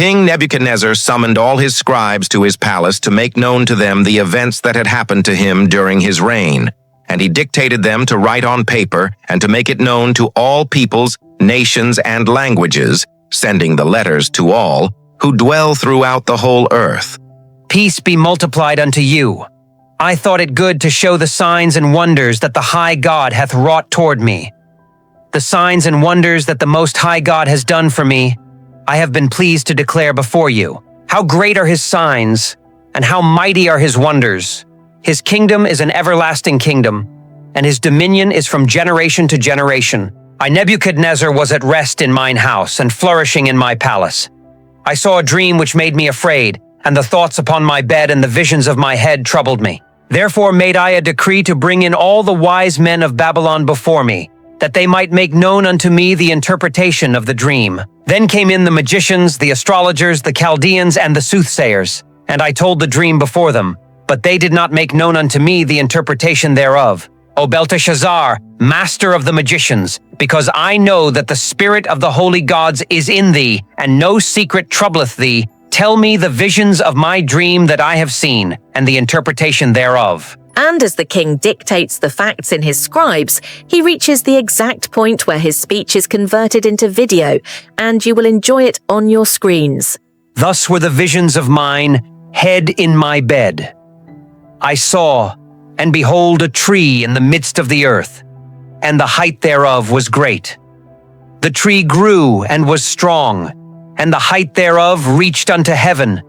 King Nebuchadnezzar summoned all his scribes to his palace to make known to them the events that had happened to him during his reign, and he dictated them to write on paper and to make it known to all peoples, nations, and languages, sending the letters to all who dwell throughout the whole earth. Peace be multiplied unto you. I thought it good to show the signs and wonders that the high God hath wrought toward me. The signs and wonders that the Most High God has done for me, I have been pleased to declare before you. How great are his signs, and how mighty are his wonders. His kingdom is an everlasting kingdom, and his dominion is from generation to generation. I, Nebuchadnezzar, was at rest in mine house, and flourishing in my palace. I saw a dream which made me afraid, and the thoughts upon my bed and the visions of my head troubled me. Therefore made I a decree to bring in all the wise men of Babylon before me, that they might make known unto me the interpretation of the dream. Then came in the magicians, the astrologers, the Chaldeans, and the soothsayers, and I told the dream before them, but they did not make known unto me the interpretation thereof. O Belteshazzar, master of the magicians, because I know that the spirit of the holy gods is in thee, and no secret troubleth thee, tell me the visions of my dream that I have seen, and the interpretation thereof. And as the king dictates the facts in his scribes, he reaches the exact point where his speech is converted into video, and you will enjoy it on your screens. Thus were the visions of mine, head in my bed. I saw, and behold, a tree in the midst of the earth, and the height thereof was great. The tree grew and was strong, and the height thereof reached unto heaven,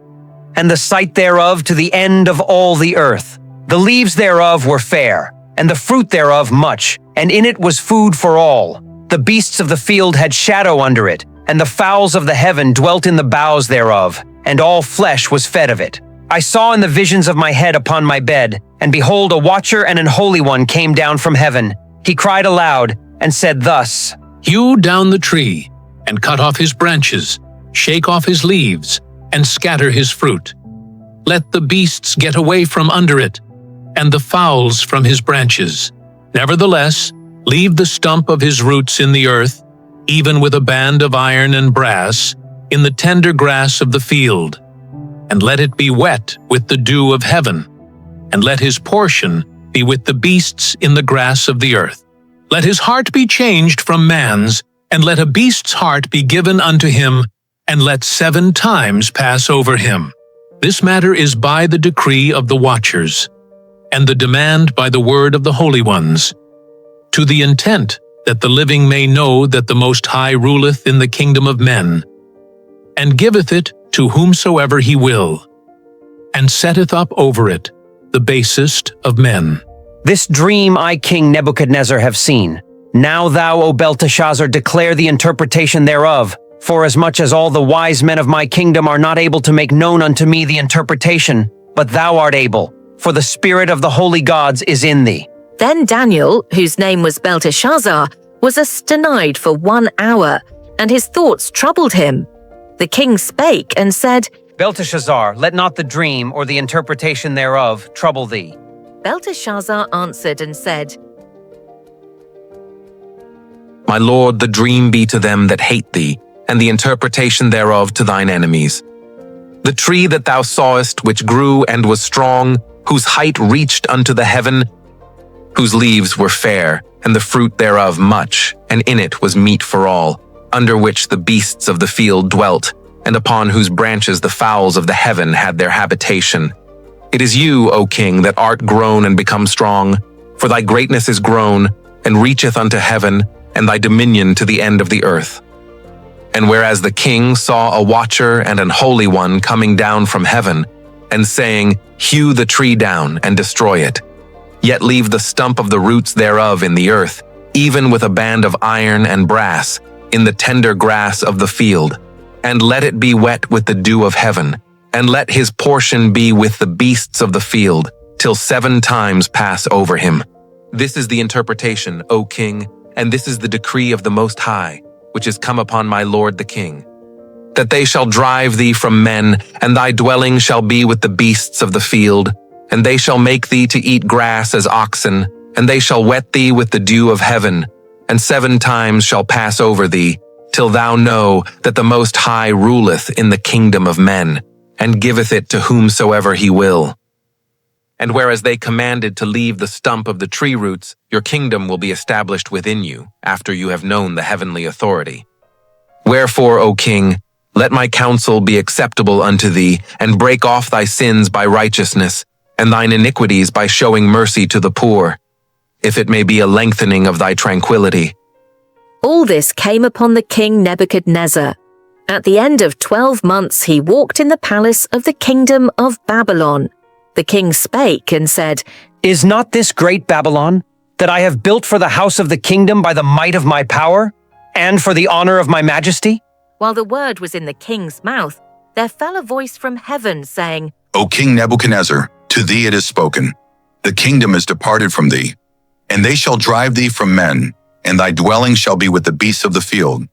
and the sight thereof to the end of all the earth. The leaves thereof were fair, and the fruit thereof much, and in it was food for all. The beasts of the field had shadow under it, and the fowls of the heaven dwelt in the boughs thereof, and all flesh was fed of it. I saw in the visions of my head upon my bed, and behold, a watcher and an holy one came down from heaven. He cried aloud, and said thus, Hew down the tree, and cut off his branches, shake off his leaves, and scatter his fruit. Let the beasts get away from under it, and the fowls from his branches. Nevertheless, leave the stump of his roots in the earth, even with a band of iron and brass, in the tender grass of the field. And let it be wet with the dew of heaven, and let his portion be with the beasts in the grass of the earth. Let his heart be changed from man's, and let a beast's heart be given unto him, and let 7 times pass over him. This matter is by the decree of the watchers, and the demand by the word of the holy ones, to the intent that the living may know that the Most High ruleth in the kingdom of men, and giveth it to whomsoever he will, and setteth up over it the basest of men. This dream I, King Nebuchadnezzar, have seen. Now thou, O Belteshazzar, declare the interpretation thereof, forasmuch as all the wise men of my kingdom are not able to make known unto me the interpretation, but thou art able, for the spirit of the holy gods is in thee. Then Daniel, whose name was Belteshazzar, was astonied for 1 hour, and his thoughts troubled him. The king spake and said, Belteshazzar, let not the dream or the interpretation thereof trouble thee. Belteshazzar answered and said, My lord, the dream be to them that hate thee, and the interpretation thereof to thine enemies. The tree that thou sawest, which grew and was strong, whose height reached unto the heaven, whose leaves were fair, and the fruit thereof much, and in it was meat for all, under which the beasts of the field dwelt, and upon whose branches the fowls of the heaven had their habitation. It is you, O king, that art grown and become strong, for thy greatness is grown, and reacheth unto heaven, and thy dominion to the end of the earth. And whereas the king saw a watcher and an holy one coming down from heaven, and saying, Hew the tree down and destroy it, yet leave the stump of the roots thereof in the earth, even with a band of iron and brass, in the tender grass of the field, and let it be wet with the dew of heaven, and let his portion be with the beasts of the field, till 7 times pass over him. This is the interpretation, O king, and this is the decree of the Most High, which is come upon my lord the king, that they shall drive thee from men, and thy dwelling shall be with the beasts of the field, and they shall make thee to eat grass as oxen, and they shall wet thee with the dew of heaven, and 7 times shall pass over thee, till thou know that the Most High ruleth in the kingdom of men, and giveth it to whomsoever he will. And whereas they commanded to leave the stump of the tree roots, your kingdom will be established within you, after you have known the heavenly authority. Wherefore, O king, let my counsel be acceptable unto thee, and break off thy sins by righteousness, and thine iniquities by showing mercy to the poor, if it may be a lengthening of thy tranquility. All this came upon the king Nebuchadnezzar. At the end of 12 months he walked in the palace of the kingdom of Babylon. The king spake and said, Is not this great Babylon, that I have built for the house of the kingdom by the might of my power, and for the honor of my majesty? While the word was in the king's mouth, there fell a voice from heaven, saying, O King Nebuchadnezzar, to thee it is spoken. The kingdom is departed from thee, and they shall drive thee from men, and thy dwelling shall be with the beasts of the field.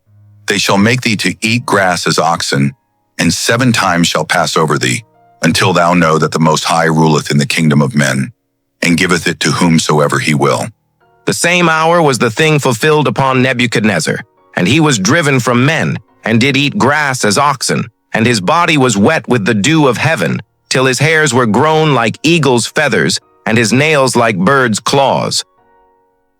They shall make thee to eat grass as oxen, and 7 times shall pass over thee, until thou know that the Most High ruleth in the kingdom of men, and giveth it to whomsoever he will. The same hour was the thing fulfilled upon Nebuchadnezzar, and he was driven from men, and did eat grass as oxen, and his body was wet with the dew of heaven, till his hairs were grown like eagle's feathers, and his nails like birds' claws.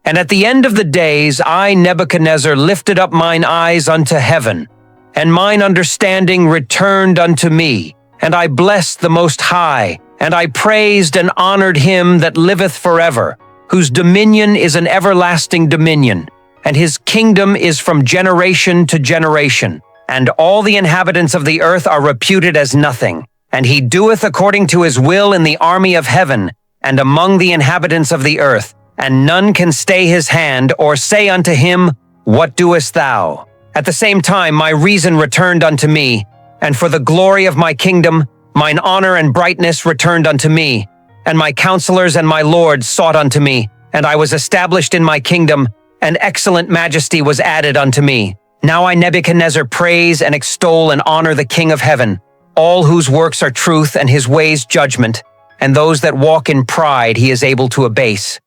And at the end of the days I, Nebuchadnezzar, lifted up mine eyes unto heaven, and mine understanding returned unto me, and I blessed the Most High, and I praised and honored him that liveth forever, whose dominion is an everlasting dominion, and his kingdom is from generation to generation. And all the inhabitants of the earth are reputed as nothing, and he doeth according to his will in the army of heaven, and among the inhabitants of the earth, and none can stay his hand, or say unto him, What doest thou? At the same time my reason returned unto me, and for the glory of my kingdom, mine honor and brightness returned unto me, and my counselors and my lords sought unto me, and I was established in my kingdom, and excellent majesty was added unto me. Now I, Nebuchadnezzar, praise and extol and honor the King of heaven, all whose works are truth and his ways judgment, and those that walk in pride he is able to abase.